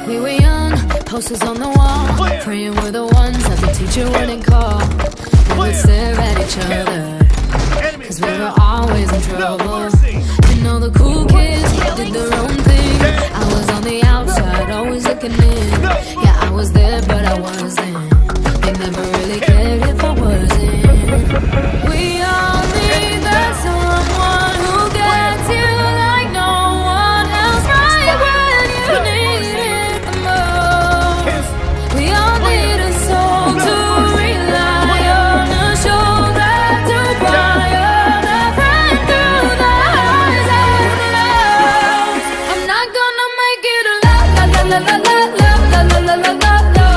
We were young, posters on the wall, praying we're the ones that the teacher wouldn't call. We would stare at each other, cause we were always in trouble. You know the cool kids did their own thing. I was on the outside, always looking in. Yeah, I was there, but I wasn't. They never really cared if I wasn't. We all need that someone who gets you like no one else, right when you need it the most. We all need a soul to rely on, a shoulder to cry on, a friend through the highs and the lows. I'm not gonna make it a la la la la la la la la la la la la.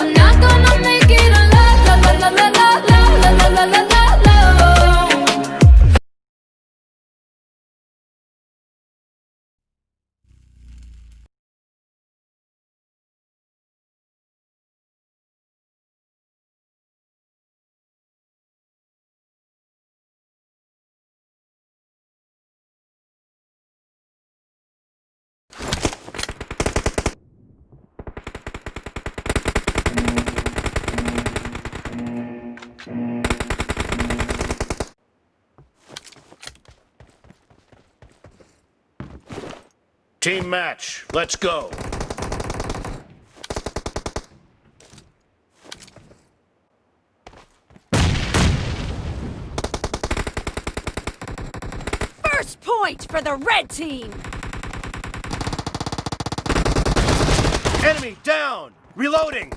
I'm not gonna make it a la la la la la la la la la la la. Team match, let's go. First point for the red team! Enemy down! Reloading!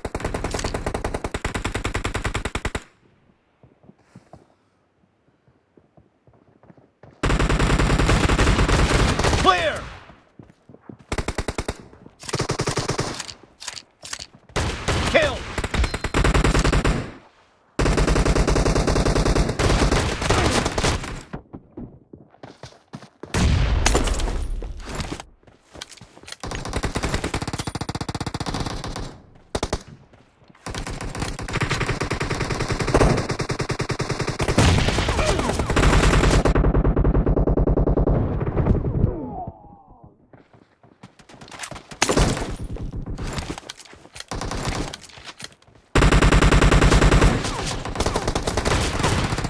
Clear! Kill!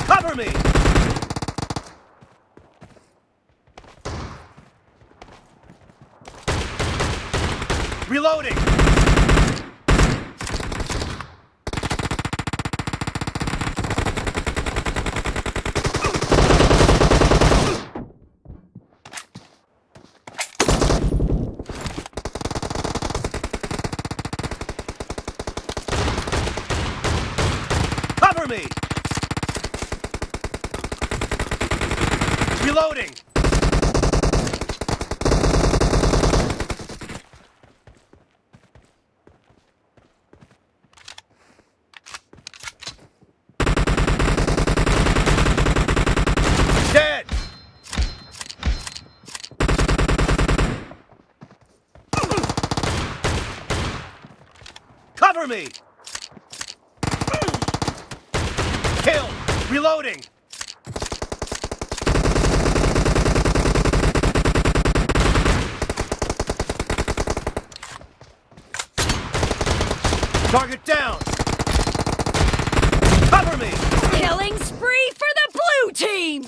Cover me! Reloading! Cover me! Reloading! Dead! Cover me! Kill! Reloading! Target down! Cover me! Killing spree for the blue team!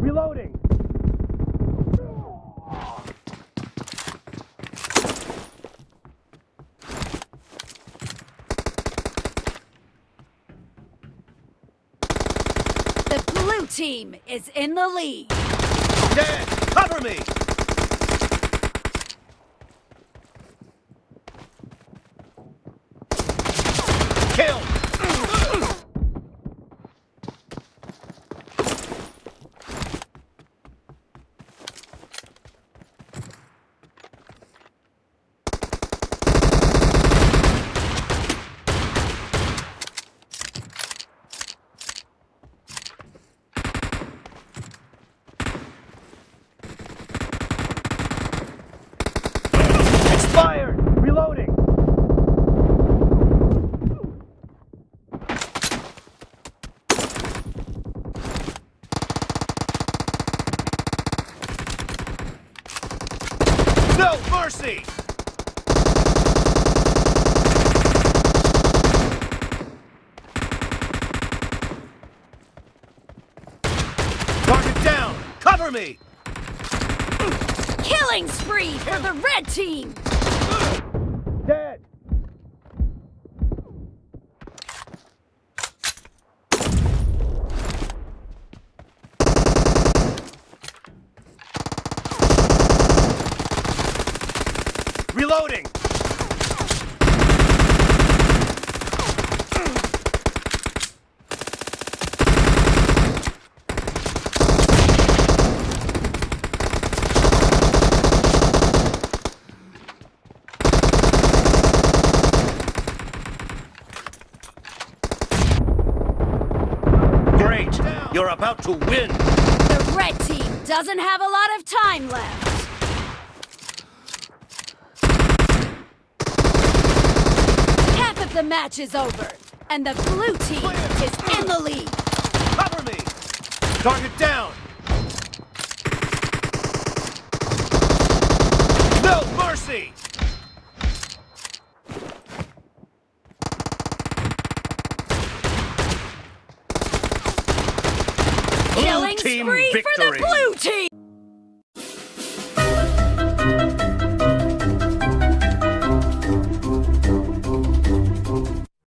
Reloading! The blue team is in the lead. Dead! Cover me! Kill! mercy! Target down! Cover me! Killing spree for the red team! Dead! Reloading! Great! You're about to win! The red team doesn't have a lot of time left. Half of the match is over, and the blue team is in the lead. Cover me! Target down! No mercy! Blue Killing team spree for the victory! blue team!